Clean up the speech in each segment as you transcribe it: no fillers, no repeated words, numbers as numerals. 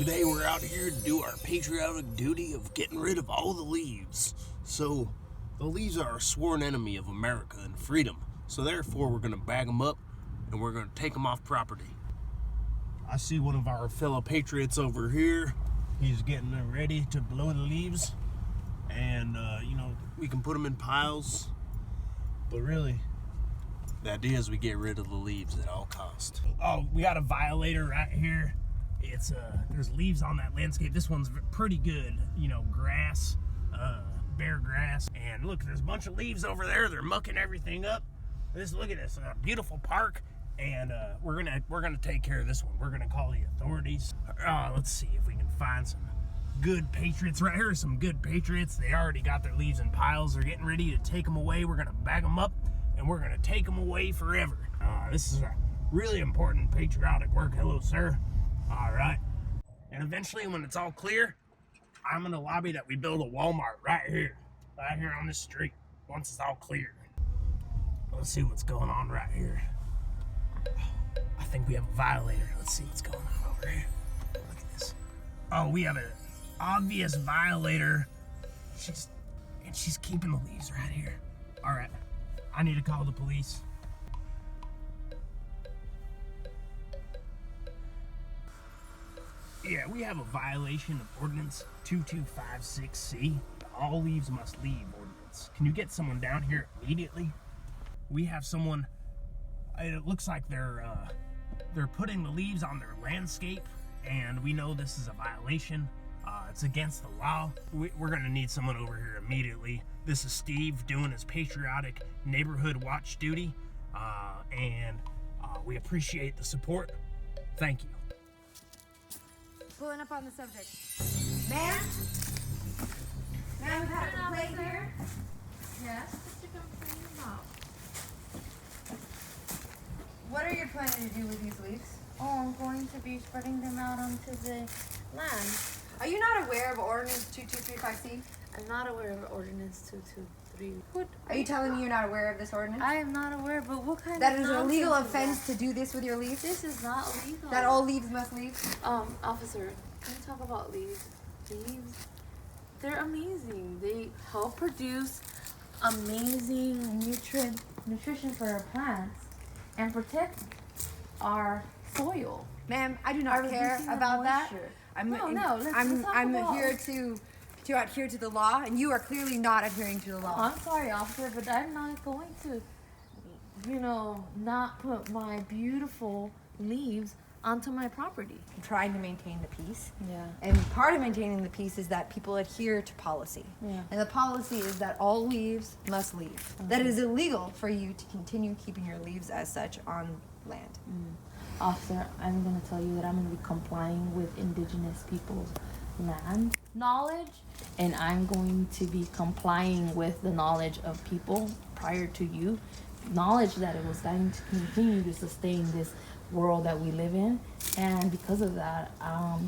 Today we're out here to do our patriotic duty of getting rid of all the leaves. So, the leaves are a sworn enemy of America and freedom. So therefore we're going to bag them up and we're going to take them off property. I see one of our fellow patriots over here. He's getting ready to blow the leaves. And, we can put them in piles. But really, the idea is we get rid of the leaves at all costs. Oh, we got a violator right here. It's there's leaves on that landscape. This one's pretty good, grass, bare grass. And look, there's a bunch of leaves over there. They're mucking everything up. Look at this beautiful park. And we're gonna take care of this one. We're gonna call the authorities. Let's see if we can find some good patriots. Right here are some good patriots. They already got their leaves in piles. They're getting ready to take them away. We're gonna bag them up and we're gonna take them away forever. This is a really important patriotic work. Hello, sir. All right. And eventually, when it's all clear, I'm gonna lobby that we build a Walmart right here on this street. Once it's all clear. Let's see what's going on right here. I think we have a violator. Let's see what's going on over here. Look at this. Oh, we have an obvious violator. She's keeping the leaves right here. All right, I need to call the police. Yeah, we have a violation of Ordinance 2256C. All leaves must leave ordinance. Can you get someone down here immediately? We have someone. It looks like they're putting the leaves on their landscape, and we know this is a violation. It's against the law. We're gonna need someone over here immediately. This is Steve doing his patriotic neighborhood watch duty, and we appreciate the support. Thank you. Pulling up on the subject. Ma'am? Ma'am, we've had a complaint here. Yes, what's your complaint about? What are you planning to do with these leaves? Oh, I'm going to be spreading them out onto the land. Are you not aware of Ordinance 2235C? I'm not aware of Ordinance 223. What? Are you telling me you're not aware of this ordinance? I am not aware, but what kind That of is an illegal nonsense is offense to do this with your leaves? This is not illegal. That all leaves must leave? Officer, can you talk about leaves? Leaves, they're amazing. They help produce amazing nutrition for our plants and protect our soil. Ma'am, I do not care about that. I'm here to adhere to the law, and you are clearly not adhering to the law. I'm sorry, officer, but I'm not going to, not put my beautiful leaves onto my property. I'm trying to maintain the peace. Yeah. And part of maintaining the peace is that people adhere to policy. Yeah. And the policy is that all leaves must leave. Okay. That it is illegal for you to continue keeping your leaves as such on land. Officer, I'm going to tell you that I'm going to be complying with indigenous people's land knowledge, and I'm going to be complying with the knowledge of people prior to you, knowledge that it was going to continue to sustain this world that we live in, and because of that,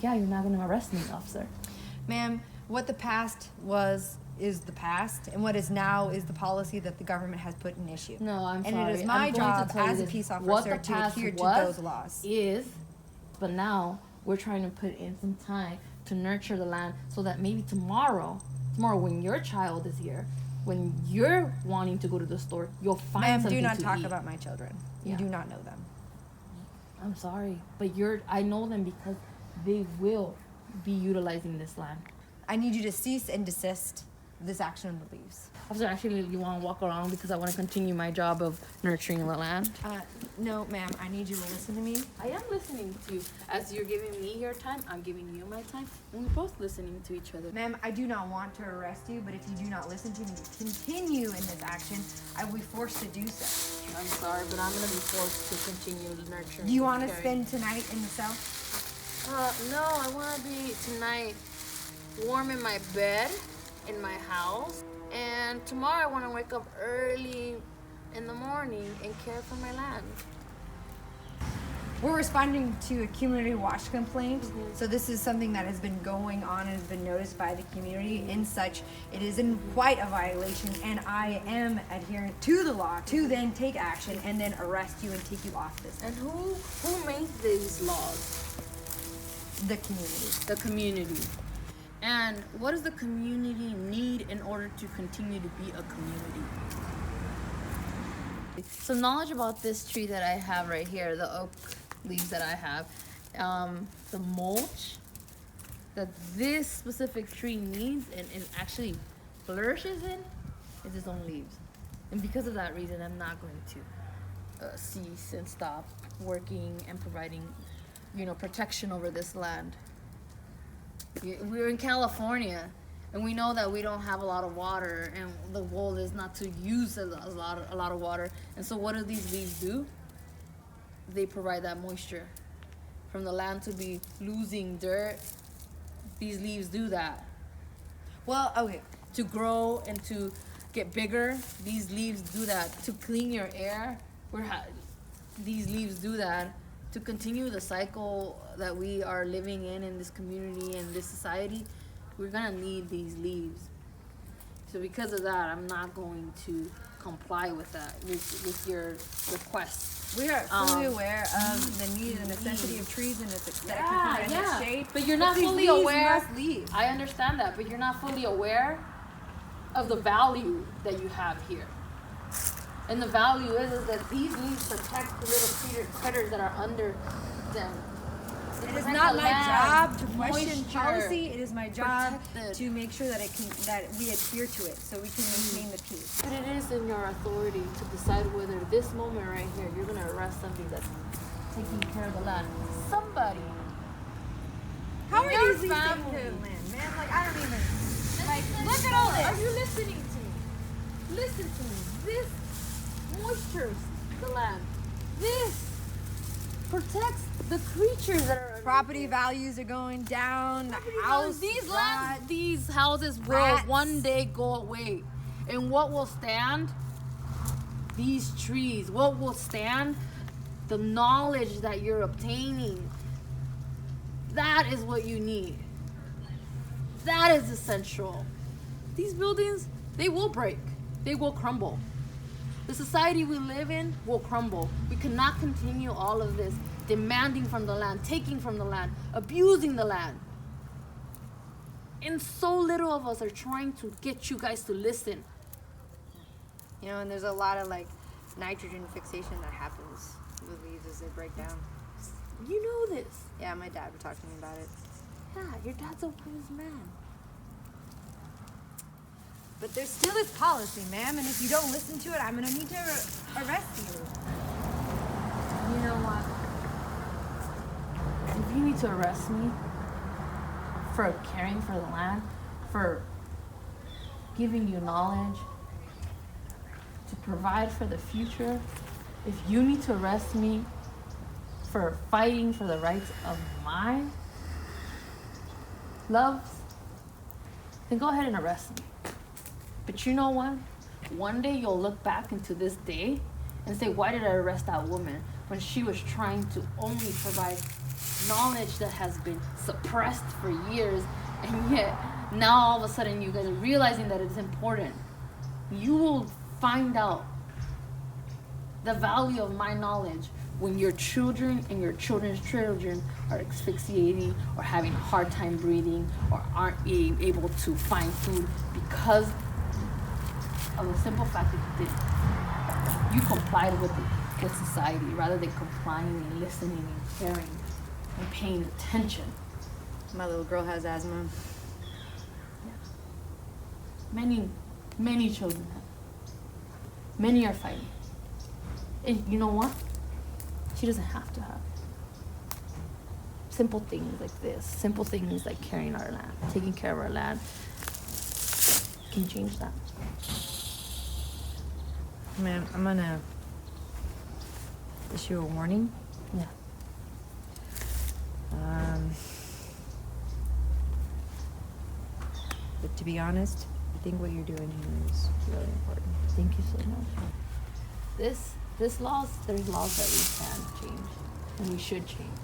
you're not going to arrest me, officer. Ma'am, what the past was is the past, and what is now is the policy that the government has put in issue. No, I'm sorry. And it is my job as a this. peace What officer the to past adhere to was, those laws. But now we're trying to put in some time to nurture the land so that maybe tomorrow when your child is here, when you're wanting to go to the store, you'll find Ma'am, something do not to talk eat. about my children. You Yeah. do not know them. I'm sorry, but I know them because they will be utilizing this land. I need you to cease and desist this action of the leaves. Officer, actually, you want to walk around because I want to continue my job of nurturing the land? No, ma'am, I need you to listen to me. I am listening to you. As you're giving me your time, I'm giving you my time, and we're both listening to each other. Ma'am, I do not want to arrest you, but if you do not listen to me to continue in this action, I will be forced to do so. I'm sorry, but I'm going to be forced to continue nurturing. Do you want to caring. spend tonight in the cell? No, I want to be tonight warm in my bed, in my house, and tomorrow I want to wake up early in the morning and care for my land. We're responding to a community watch complaint. So this is something that has been going on and has been noticed by the community. In such, it is in quite a violation, and I am adherent to the law to then take action and then arrest you and take you off this. And who made these laws? The community. The community. And what does the community need in order to continue to be a community? Some knowledge about this tree that I have right here, the oak leaves that I have, the mulch that this specific tree needs and actually flourishes in is its own leaves. And because of that reason, I'm not going to cease and stop working and providing, protection over this land. We're in California, and we know that we don't have a lot of water, and the goal is not to use a lot of water. And so what do these leaves do? They provide that moisture. From the land to be losing dirt, these leaves do that. Well, okay. To grow and to get bigger, these leaves do that. To clean your air, these leaves do that. To continue the cycle that we are living in this community and this society, we're gonna need these leaves. So because of that, I'm not going to comply with that, with your request. We are fully aware of the need and necessity of trees and its aesthetic component and its shape. But you're not these fully leaves aware. must leave. I understand that, but you're not fully aware of the value that you have here. And the value is that these leaves protect the little critters that are under them. It is not my job to question moisture, policy. It is my job protected. to make sure that we adhere to it, so we can maintain the peace. But it is in your authority to decide whether this moment right here you're gonna arrest somebody that's taking care of the land. Somebody. How are Your these leaves taking family. care of the land, man? Like, I don't even. Like, Listen, look at all this. Are you listening to me? Listen to me. This moistures the land. This protects the creatures that are Property values are going down. The house, these houses will rats. one day go away. And what will stand? These trees. What will stand? The knowledge that you're obtaining. That is what you need. That is essential. These buildings, they will break. They will crumble. The society we live in will crumble. We cannot continue all of this demanding from the land, taking from the land, abusing the land. And so little of us are trying to get you guys to listen. And there's a lot of like nitrogen fixation that happens with leaves as they break down. You know this. Yeah, my dad would talk to me about it. Yeah, your dad's a wise man. But there still is policy, ma'am, and if you don't listen to it, I'm gonna need to arrest you. You know what? If you need to arrest me for caring for the land, for giving you knowledge, to provide for the future, if you need to arrest me for fighting for the rights of my loves, then go ahead and arrest me. But you know what? One day you'll look back into this day and say, why did I arrest that woman when she was trying to only provide knowledge that has been suppressed for years, and yet now all of a sudden you guys are realizing that it's important. You will find out the value of my knowledge when your children and your children's children are asphyxiating or having a hard time breathing or aren't being able to find food because of the simple fact that you complied with society rather than complying and listening and caring and paying attention. My little girl has asthma. Many children have. Many are fighting. And you know what? She doesn't have to have. Simple things like this, simple things like carrying our land, taking care of our land, can change that. Ma'am, I'm gonna issue a warning. Yeah. But to be honest, I think what you're doing here is really important. Thank you so much. There's laws that we can change and we should change.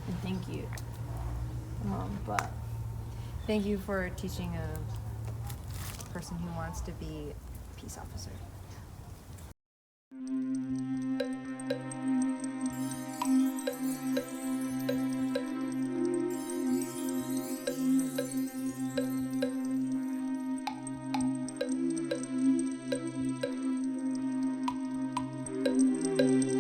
And thank you. But Thank you for teaching a person who wants to be a peace officer. Bye.